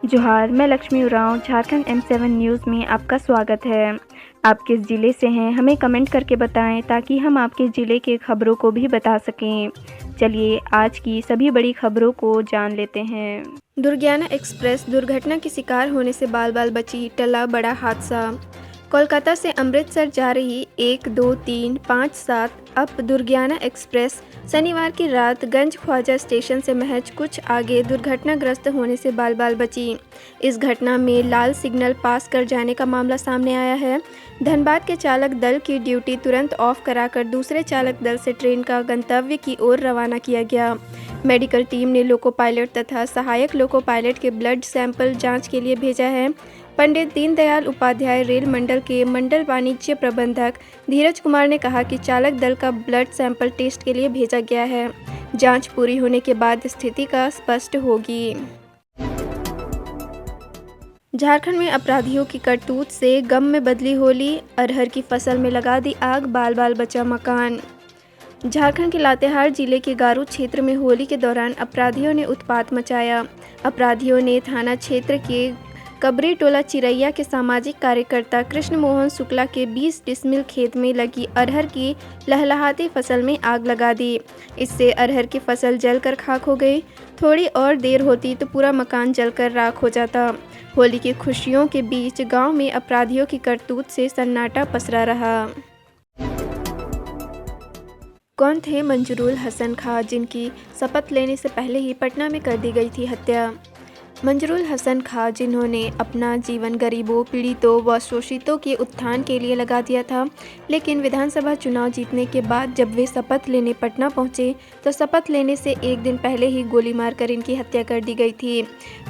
जोहार, मैं Lakshmi Oraon, Jharkhand M7 news में आपका स्वागत है। आप किस ज़िले से हैं, हमें कमेंट करके बताएं ताकि हम आपके ज़िले के खबरों को भी बता सकें। चलिए आज की सभी बड़ी खबरों को जान लेते हैं। दुर्गियाना एक्सप्रेस दुर्घटना के शिकार होने से बाल बची, टला बड़ा हादसा। कोलकाता से अमृतसर जा रही 1, 2, 3, 5, 7 अप दुर्गियाना एक्सप्रेस शनिवार की रात गंज ख्वाजा स्टेशन से महज कुछ आगे दुर्घटनाग्रस्त होने से बाल बची। इस घटना में लाल सिग्नल पास कर जाने का मामला सामने आया है। धनबाद के चालक दल की ड्यूटी तुरंत ऑफ कराकर दूसरे चालक दल से ट्रेन का गंतव्य की ओर रवाना किया गया। मेडिकल टीम ने लोको पायलट तथा सहायक लोको पायलट के ब्लड सैंपल जांच के लिए भेजा है। पंडित दीनदयाल उपाध्याय रेल मंडल के मंडल वाणिज्य प्रबंधक धीरज कुमार ने कहा कि चालक दल का ब्लड सैंपल टेस्ट के लिए भेजा गया है। जांच पूरी होने के बाद स्थिति का स्पष्ट होगी। झारखंड में अपराधियों की करतूत से गम में बदली होली, अरहर की फसल में लगा दी आग, बाल बचा मकान। झारखंड के लातेहार जिले के गारू क्षेत्र में होली के दौरान अपराधियों ने उत्पात मचाया। अपराधियों ने थाना क्षेत्र के कबरी टोला चिरैया के सामाजिक कार्यकर्ता कृष्ण मोहन शुक्ला के 20 डिसमिल खेत में लगी अरहर की लहलहाती फसल में आग लगा दी। इससे अरहर की फसल जलकर खाक हो गई। थोड़ी और देर होती तो पूरा मकान जलकर राख हो जाता। होली की खुशियों के बीच गांव में अपराधियों की करतूत से सन्नाटा पसरा रहा। कौन थे मंजरुल हसन खां, जिनकी शपथ लेने से पहले ही पटना में कर दी गई थी हत्या। मंजरुल हसन खां, जिन्होंने अपना जीवन गरीबों, पीड़ितों व शोषितों के उत्थान के लिए लगा दिया था, लेकिन विधानसभा चुनाव जीतने के बाद जब वे शपथ लेने पटना पहुंचे तो शपथ लेने से एक दिन पहले ही गोली मारकर इनकी हत्या कर दी गई थी।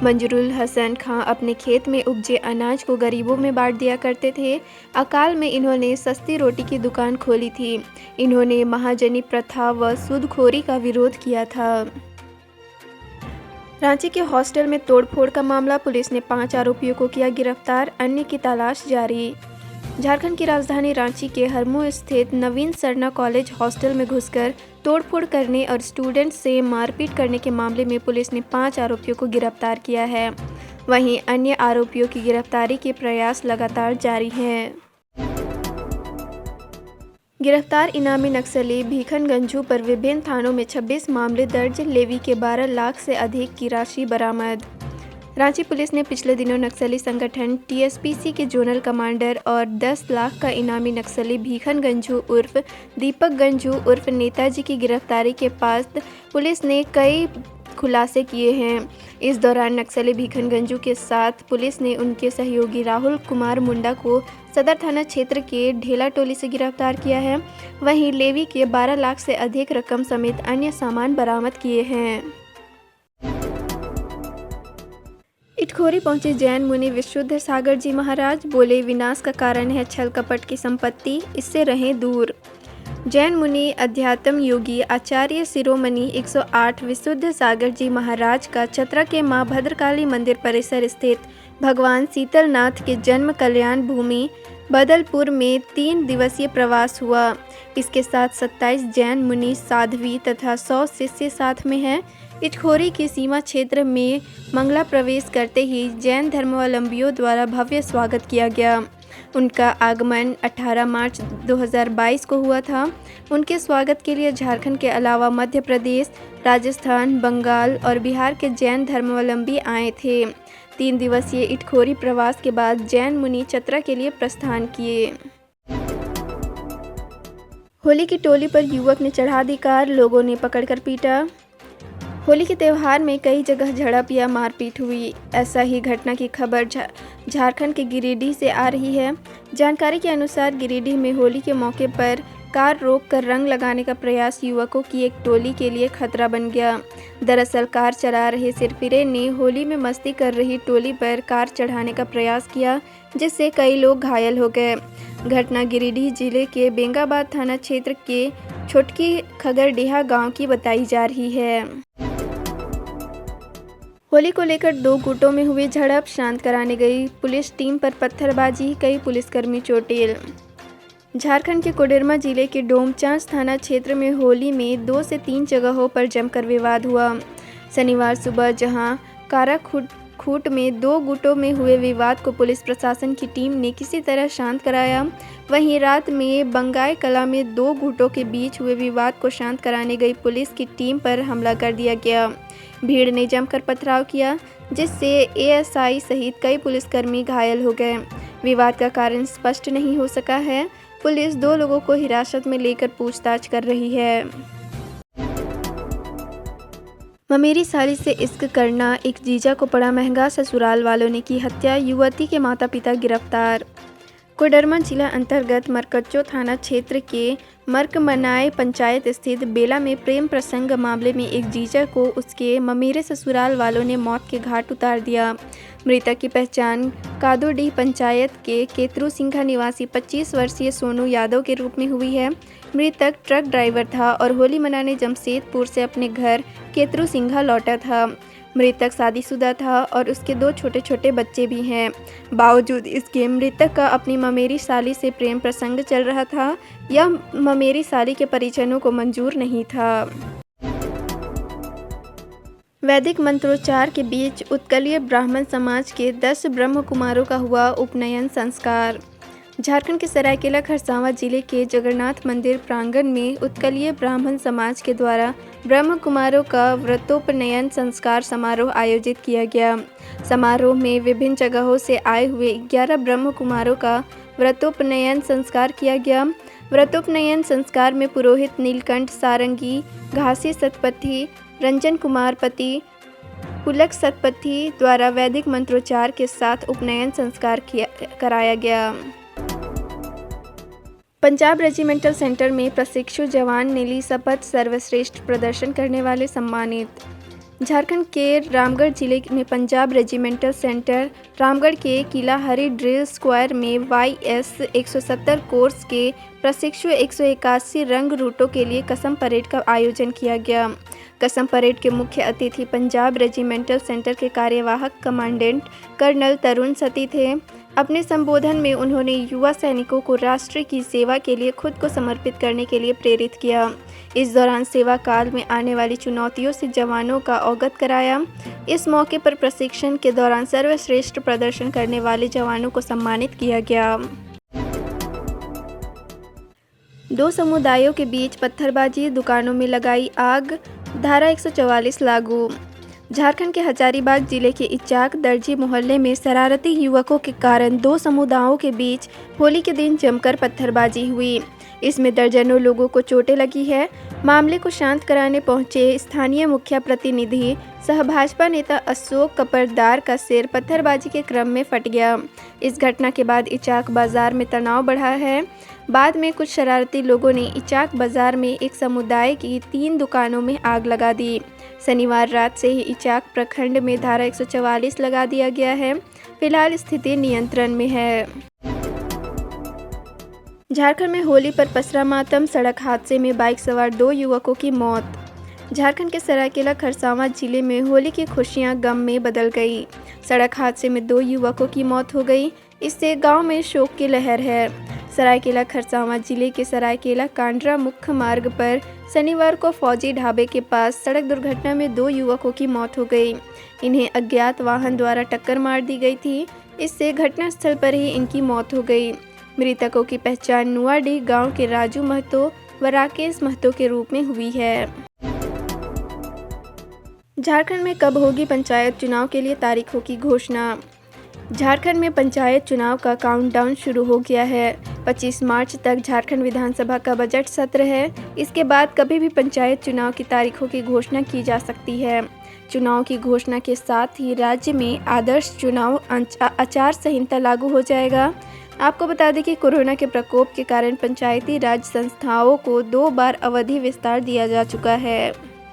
मंजरुल हसन खां अपने खेत में उपजे अनाज को गरीबों में बांट दिया करते थे। अकाल में इन्होंने सस्ती रोटी की दुकान खोली थी। इन्होंने महाजनी प्रथा व सूदखोरी का विरोध किया था। रांची के हॉस्टल में तोड़फोड़ का मामला, पुलिस ने 5 आरोपियों को किया गिरफ्तार, अन्य की तलाश जारी। झारखंड की राजधानी रांची के हरमू स्थित नवीन सरना कॉलेज हॉस्टल में घुसकर तोड़फोड़ करने और स्टूडेंट से मारपीट करने के मामले में पुलिस ने 5 आरोपियों को गिरफ्तार किया है। वहीं अन्य आरोपियों की गिरफ्तारी के प्रयास लगातार जारी हैं। गिरफ्तार इनामी नक्सली भीखन गंजू पर विभिन्न थानों में 26 मामले दर्ज, लेवी के 12 लाख से अधिक की राशि बरामद। रांची पुलिस ने पिछले दिनों नक्सली संगठन TSPC के जोनल कमांडर और 10 लाख का इनामी नक्सली भीखन गंजू उर्फ दीपक गंजू उर्फ नेताजी की गिरफ्तारी के पास पुलिस ने कई खुलासे किए हैं। इस दौरान नक्सली भीखन गंजू के साथ पुलिस ने उनके सहयोगी राहुल कुमार मुंडा को सदर थाना क्षेत्र के ढेला टोली से गिरफ्तार किया है। वहीं लेवी के 12 लाख से अधिक रकम समेत अन्य सामान बरामद किए हैं। इटखोरी पहुंचे जैन मुनि विशुद्ध सागर जी महाराज, बोले विनाश का कारण है छल कपट की संपत्ति, इससे रहें दूर। जैन मुनि अध्यात्म योगी आचार्य शिरोमणि 108 विशुद्ध सागर जी महाराज का चतरा के मां भद्रकाली मंदिर परिसर स्थित भगवान शीतलनाथ के जन्म कल्याण भूमि बदलपुर में 3 दिवसीय प्रवास हुआ। इसके साथ 27 जैन मुनि साध्वी तथा 100 शिष्य साथ में हैं। इटखोरी की सीमा क्षेत्र में मंगला प्रवेश करते ही जैन धर्मावलंबियों द्वारा भव्य स्वागत किया गया। उनका आगमन 18 मार्च 2022 को हुआ था। उनके स्वागत के लिए झारखंड के अलावा मध्य प्रदेश, राजस्थान, बंगाल और बिहार के जैन धर्मावलंबी आए थे। 3 दिवसीय इटखोरी प्रवास के बाद जैन मुनि चतरा के लिए प्रस्थान किए। होली की टोली पर युवक ने चढ़ा दी कार, लोगों ने पकड़कर पीटा। होली के त्यौहार में कई जगह झड़प या मारपीट हुई। ऐसा ही घटना की खबर झारखंड के गिरिडीह से आ रही है। जानकारी के अनुसार गिरिडीह में होली के मौके पर कार रोककर रंग लगाने का प्रयास युवकों की एक टोली के लिए खतरा बन गया। दरअसल कार चला रहे सिरफिरे ने होली में मस्ती कर रही टोली पर कार चढ़ाने का प्रयास किया, जिससे कई लोग घायल हो गए। घटना गिरिडीह जिले के बेंगाबाद थाना क्षेत्र के छोटकी खगरडीहा गांव की बताई जा रही है। होली को लेकर 2 गुटों में हुई झड़प, शांत कराने गई पुलिस टीम पर पत्थरबाजी, कई पुलिसकर्मी चोटिल। झारखंड के कोडरमा जिले के डोमचांच थाना क्षेत्र में होली में 2 से 3 जगहों पर जमकर विवाद हुआ। शनिवार सुबह जहां काराखुट चित्रकूट में 2 गुटों में हुए विवाद को पुलिस प्रशासन की टीम ने किसी तरह शांत कराया। वहीं रात में बंगाई कला में 2 गुटों के बीच हुए विवाद को शांत कराने गई पुलिस की टीम पर हमला कर दिया गया। भीड़ ने जमकर पथराव किया, जिससे एएसआई सहित कई पुलिसकर्मी घायल हो गए। विवाद का कारण स्पष्ट नहीं हो सका है। पुलिस 2 लोगों को हिरासत में लेकर पूछताछ कर रही है। ममेरी साली से इश्क करना, एक जीजा को पड़ा महंगा, ससुराल वालों ने की हत्या, युवती के माता पिता गिरफ्तार। कोडरमा जिला अंतर्गत मरकच्चो थाना क्षेत्र के मरकमनाए पंचायत स्थित बेला में प्रेम प्रसंग मामले में एक जीजा को उसके ममेरे ससुराल वालों ने मौत के घाट उतार दिया। मृतक की पहचान कादोडीह पंचायत के केतरू सिंघा निवासी 25 वर्षीय सोनू यादव के रूप में हुई है। मृतक ट्रक ड्राइवर था और होली मनाने जमशेदपुर से अपने घर केतरू सिंघा लौटा था। मृतक शादीशुदा था और उसके 2 छोटे छोटे बच्चे भी हैं। बावजूद इसके मृतक का अपनी ममेरी साली से प्रेम प्रसंग चल रहा था। यह ममेरी साली के परिजनों को मंजूर नहीं था। वैदिक मंत्रोच्चार के बीच उत्कलीय ब्राह्मण समाज के 10 ब्रह्म कुमारों का हुआ उपनयन संस्कार। झारखंड के सरायकेला खरसावां जिले के जगन्नाथ मंदिर प्रांगण में उत्कलीय ब्राह्मण समाज के द्वारा ब्रह्म कुमारों का व्रतोपनयन संस्कार समारोह आयोजित किया गया। समारोह में विभिन्न जगहों से आए हुए 11 ब्रह्म कुमारों का व्रतोपनयन संस्कार किया गया। व्रतोपनयन संस्कार में पुरोहित नीलकंठ सारंगी, घासी सतपथी, रंजन कुमार पति, पुलक सतपथी द्वारा वैदिक मंत्रोच्चार के साथ उपनयन संस्कार कराया गया। पंजाब रेजिमेंटल सेंटर में प्रशिक्षु जवान ने ली शपथ, सर्वश्रेष्ठ प्रदर्शन करने वाले सम्मानित। झारखंड के रामगढ़ जिले में पंजाब रेजिमेंटल सेंटर रामगढ़ के किला हरी ड्रिल स्क्वायर में YS 170 कोर्स के प्रशिक्षु 181 रंग रूटों के लिए कसम परेड का आयोजन किया गया। कसम परेड के मुख्य अतिथि पंजाब रेजिमेंटल सेंटर के कार्यवाहक कमांडेंट कर्नल तरुण सती थे। अपने संबोधन में उन्होंने युवा सैनिकों को राष्ट्र की सेवा के लिए खुद को समर्पित करने के लिए प्रेरित किया। इस दौरान सेवा काल में आने वाली चुनौतियों से जवानों का अवगत कराया। इस मौके पर प्रशिक्षण के दौरान सर्वश्रेष्ठ प्रदर्शन करने वाले जवानों को सम्मानित किया गया। 2 समुदायों के बीच पत्थरबाजी, दुकानों में लगाई आग, धारा 144 लागू। झारखंड के हजारीबाग जिले के इचाक दर्जी मोहल्ले में शरारती युवकों के कारण 2 समुदायों के बीच होली के दिन जमकर पत्थरबाजी हुई। इसमें दर्जनों लोगों को चोटें लगी है। मामले को शांत कराने पहुंचे स्थानीय मुखिया प्रतिनिधि सह भाजपा नेता अशोक कपरदार का सिर पत्थरबाजी के क्रम में फट गया। इस घटना के बाद इचाक बाजार में तनाव बढ़ा है। बाद में कुछ शरारती लोगों ने इचाक बाजार में एक समुदाय की 3 दुकानों में आग लगा दी। शनिवार रात से ही इचाक प्रखंड में धारा 144 लगा दिया गया है। फिलहाल स्थिति नियंत्रण में है। झारखंड में होली पर पसरा मातम, सड़क हादसे में बाइक सवार 2 युवकों की मौत। झारखंड के सरायकेला खरसावां जिले में होली की खुशियां गम में बदल गई। सड़क हादसे में 2 युवकों की मौत हो गई। इससे गांव में शोक की लहर है। सरायकेला खरसावां जिले के सरायकेला कांड्रा मुख्य मार्ग पर शनिवार को फौजी ढाबे के पास सड़क दुर्घटना में 2 युवकों की मौत हो गई। इन्हें अज्ञात वाहन द्वारा टक्कर मार दी गई थी। इससे घटनास्थल पर ही इनकी मौत हो गई। मृतकों की पहचान नुआडीह गांव के राजू महतो व राकेश महतो के रूप में हुई है। झारखंड में कब होगी पंचायत चुनाव के लिए तारीखों की घोषणा। झारखंड में पंचायत चुनाव का काउंटडाउन शुरू हो गया है। 25 मार्च तक झारखंड विधानसभा का बजट सत्र है। इसके बाद कभी भी पंचायत चुनाव की तारीखों की घोषणा की जा सकती है। चुनाव की घोषणा के साथ ही राज्य में आदर्श चुनाव आचार संहिता लागू हो जाएगा। आपको बता दें कि कोरोना के प्रकोप के कारण पंचायती राज संस्थाओं को 2 बार अवधि विस्तार दिया जा चुका है।